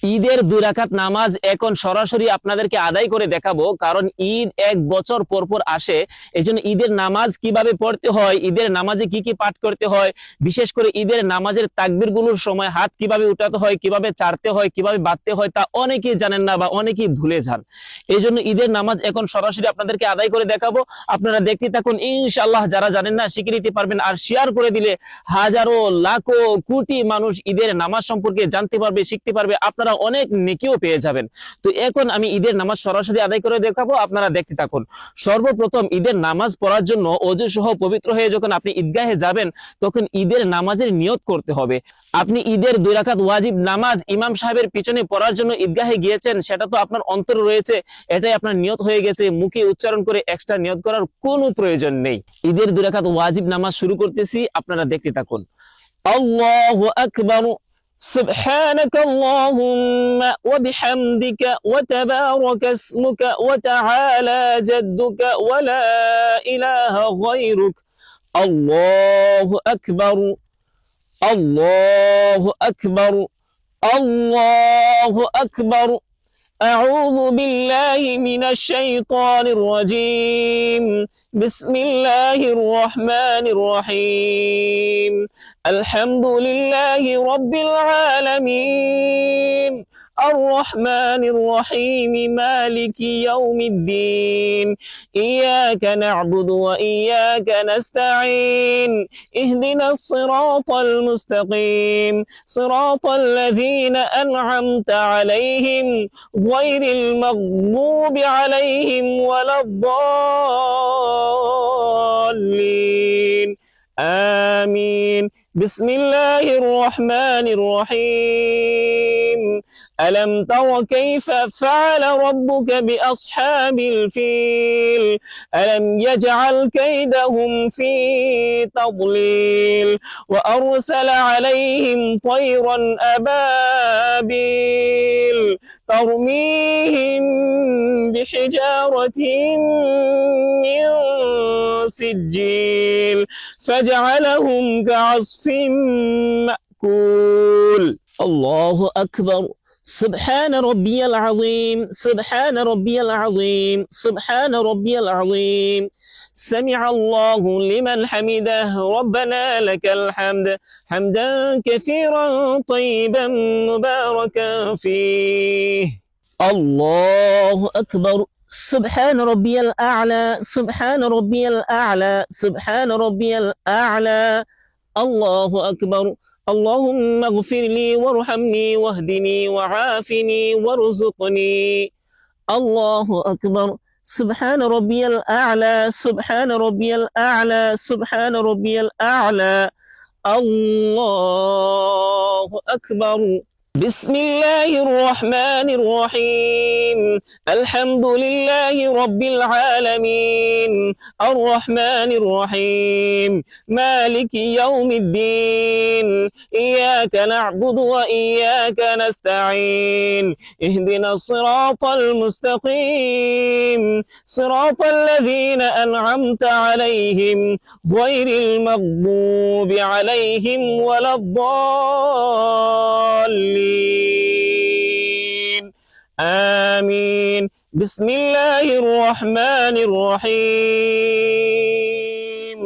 ঈদের 2 রাকাত নামাজ এখন সরাসরি আপনাদেরকে আদায় করে দেখাবো, কারণ ঈদ 1 বছর পর পর আসে। এজন্য ঈদের নামাজ কিভাবে পড়তে হয়, ঈদের নামাজে কি কি পাঠ করতে হয়, বিশেষ করে ঈদের নামাজের তাকবীরগুলোর সময় হাত কিভাবে উঠাতে হয়, কিভাবে চাড়তে হয়, কিভাবে বাঁধতে হয়, তা অনেকেই জানেন না বা অনেকেই ভুলে যান। এই জন্য ঈদের নামাজ এখন সরাসরি আপনাদেরকে আদায় করে দেখাবো। আপনারা দেখতে থাকুন, ইনশাআল্লাহ যারা জানেন না শিখে নিতে পারবেন। আর শেয়ার করে দিলে হাজারো লাখো কোটি মানুষ ঈদের নামাজ সম্পর্কে জানতে পারবে, শিখতে পারবে, আপনারা অনেক নেকিও পেয়ে যাবেন। তো এখন আমি ঈদের নামাজ সরাসরি আদায় করে দেখাবো, আপনারা দেখতে থাকুন। সর্বপ্রথম ঈদের নামাজ পড়ার জন্য ওযু সহ পবিত্র হয়ে যখন আপনি ঈদগাহে যাবেন, তখন ঈদের নামাজের নিয়ত করতে হবে। আপনি ঈদের 2 রাকাত ওয়াজিব নামাজ ইমাম সাহেবের পিছনে পড়ার জন্য ঈদগাহে গিয়েছেন, সেটা তো আপনার অন্তরে রয়েছে, এটাই আপনার নিয়ত হয়ে গেছে। মুখে উচ্চারণ করে এক্সট্রা নিয়ত করার কোনো প্রয়োজন নেই। ঈদের 2 রাকাত ওয়াজিব নামাজ শুরু করতেছি, আপনারা দেখতে থাকুন। আল্লাহু আকবার। سبحانك اللهم وبحمدك وتبارك اسمك وتعالى جدك ولا إله غيرك. الله أكبر. الله أكبر. الله أكبر. أعوذ بالله من الشيطان الرجيم. بسم الله الرحمن الرحيم. الحمد لله رب العالمين الرحمن الرحيم مالك يوم الدين. إياك نعبد وإياك نستعين. اهدنا الصراط المستقيم صراط الذين أنعمت عليهم غير المغضوب عليهم ولا الضالين. آمين. بسم الله الرحمن الرحيم. ألم تر كيف فعل ربك بأصحاب الفيل؟ ألم يجعل كيدهم في تضليل وأرسل عليهم طيرا أبابيل ترميهم بحجارة من سجيل فجعلهم كعصف مأكول. الله أكبر. سبحان ربي العظيم. سبحان ربي العظيم. سبحان ربي العظيم. سمع الله لمن حمده ربنا لك الحمد حمدا كثيرا طيبا مباركا فيه. الله أكبر. سبحان ربي الأعلى. سبحان ربي الأعلى. سبحان ربي الأعلى. الله أكبر. اللهم اغفر لي وارحمني واهدني وعافني وارزقني. الله أكبر. سبحان ربي الأعلى. سبحان ربي الأعلى. سبحان ربي الأعلى. الله أكبر. بسم الله الرحمن الرحيم. الحمد لله رب العالمين الرحمن الرحيم مالك يوم الدين. إياك نعبد وإياك نستعين. اهدنا الصراط المستقيم صراط الذين أنعمت عليهم غير المغضوب عليهم ولا الضالين. آمين. بسم الله الرحمن الرحيم.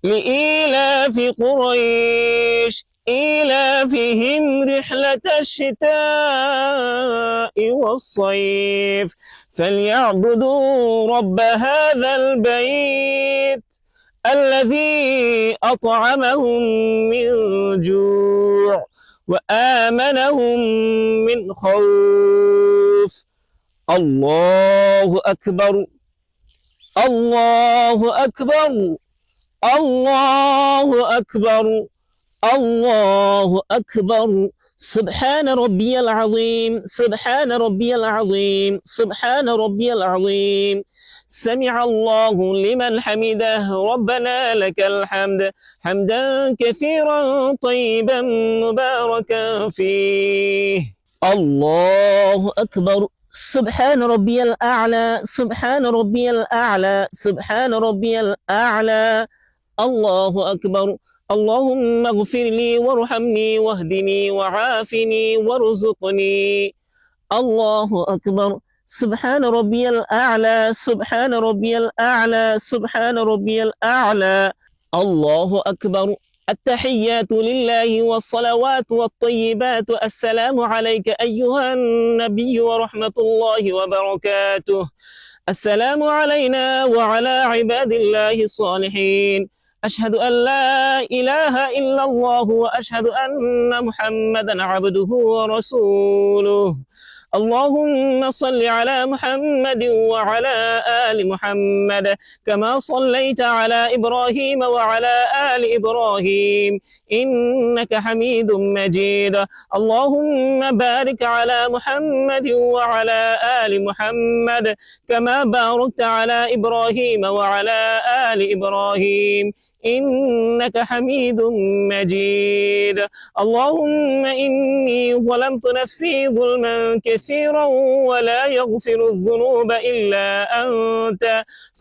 لإيلاف قريش إيلافهم رحلة الشتاء والصيف فليعبدوا رب هذا البيت الذي أطعمهم من جوع وآمنهم من خوف. الله أكبر. الله أكبر. الله أكبر. الله أكبر. سبحان ربي العظيم. سبحان ربي العظيم. سبحان ربي العظيم. سمع الله لمن حمده ربنا لك الحمد حمدا كثيرا طيبا مباركا فيه. الله أكبر. سبحان ربي الأعلى. سبحان ربي الأعلى. سبحان ربي الأعلى. الله أكبر. اللهم اغفر لي وارحمني واهدني وعافني وارزقني. الله أكبر. سبحان ربي الأعلى، سبحان ربي الأعلى، سبحان ربي الأعلى. الله أكبر. التحيات لله والصلوات والطيبات. السلام عليك أيها النبي ورحمة الله وبركاته. السلام علينا وعلى عباد الله الصالحين. أشهد أن لا إله إلا الله وأشهد أن محمدا عبده ورسوله. اللهم صل على محمد وعلى آل محمد كما صليت على إبراهيم وعلى آل إبراهيم إنك حميد مجيد. اللهم بارك على محمد وعلى آل محمد كما باركت على إبراهيم وعلى آل إبراهيم إنك حميد مجيد. اللهم إني ظلمت نفسي ظلما كثيرا ولا يغفر الذنوب إلا أنت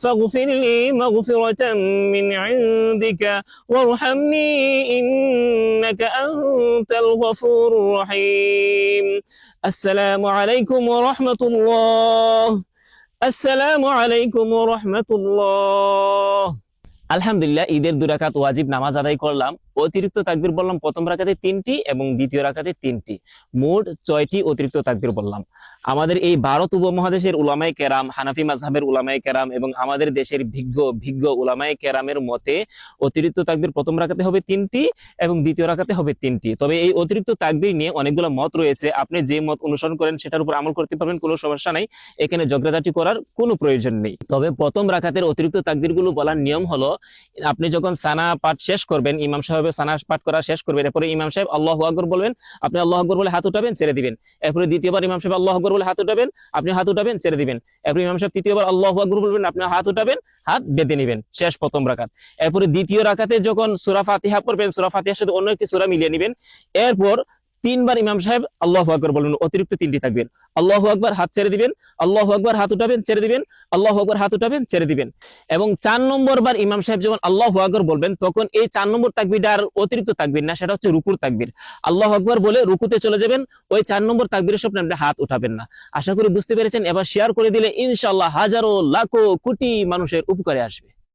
فاغفر لي مغفرة من عندك وارحمني إنك أنت الغفور الرحيم. السلام عليكم ورحمة الله. السلام عليكم ورحمة الله. আলহামদুলিল্লাহ, ঈদের 2 রাকাত ওয়াজিব নামাজ আদায় করলাম। অতিরিক্ত তাকবীর বললাম প্রথম রাকাতে 3টি এবং দ্বিতীয় রাকাতে 3টি, মোট 6টি অতিরিক্ত তাকবীর বললাম। আমাদের এই ভারত উপমহাদেশের উলামায়ে কেরাম, হানাফি মাযহাবের উলামায়ে কেরাম এবং আমাদের দেশের ভিজ্ঞ উলামায়ে কেরামের মতে অতিরিক্ত তাকবীর প্রথম রাকাতে হবে 3টি এবং দ্বিতীয় রাকাতে হবে 3টি। তবে এই অতিরিক্ত তাকবীর নিয়ে অনেকগুলো মত রয়েছে। আপনি যে মত অনুসরণ করেন সেটার উপর আমল করতে পারবেন, কোনো সমস্যা নাই, এখানে ঝগড়াঝাটি করার কোনো প্রয়োজন নেই। তবে প্রথম রাকাতের অতিরিক্ত তাকবীরগুলো বলার নিয়ম হলো, আপনি যখন সানা পাঠ শেষ করবেন, ইমাম সাহেব সানা পাঠ করা শেষ করবেন, এরপরে ইমাম সাহেব আল্লাহু আকবার বলবেন, আপনি আল্লাহু আকবার বলে হাত উঠাবেন, ছেড়ে দিবেন। এরপরে দ্বিতীয়বার ইমাম সাহেব আল্লাহু আকবার বলে হাত উঠাবেন, আপনি হাত উঠাবেন, ছেড়ে দিবেন। এরপরে ইমাম সাহেব তৃতীয়বার আল্লাহু আকবার বলবেন, আপনি হাত উঠাবেন, হাত বেঁধে নেবেন। শেষ প্রথম রাকাত। এরপরে দ্বিতীয় রাকাতে যখন সূরা ফাতিহা পড়বেন, সূরা ফাতিহার সাথে অন্য একটি সূরা মিলিয়ে নেবেন। এরপর 3বার ইমাম সাহেব আল্লাহু আকবার বলবেন, অতিরিক্ত 3টি তাকবীর। আল্লাহু আকবার, হাত ছেড়ে দিবেন, আল্লাহু আকবার, হাত উঠাবেন, ছেড়ে দিবেন, আল্লাহু আকবার, হাত উঠাবেন, ছেড়ে দিবেন। এবং 4 নম্বর বার ইমাম সাহেব যখন আল্লাহু আকবার বলবেন, তখন এই 4 নম্বর তাকবীরটা আর অতিরিক্ত তাকবীর না, সেটা হচ্ছে রুকুর তাকবীর। আল্লাহু আকবার বলে রুকুতে চলে যাবেন, ওই 4 নম্বর তাকবীরের সামনে আপনি হাত উঠাবেন না। আশা করি বুঝতে পেরেছেন। এবার শেয়ার করে দিলে ইনশাআল্লাহ হাজারো লাখো কোটি মানুষের উপকারে আসবে।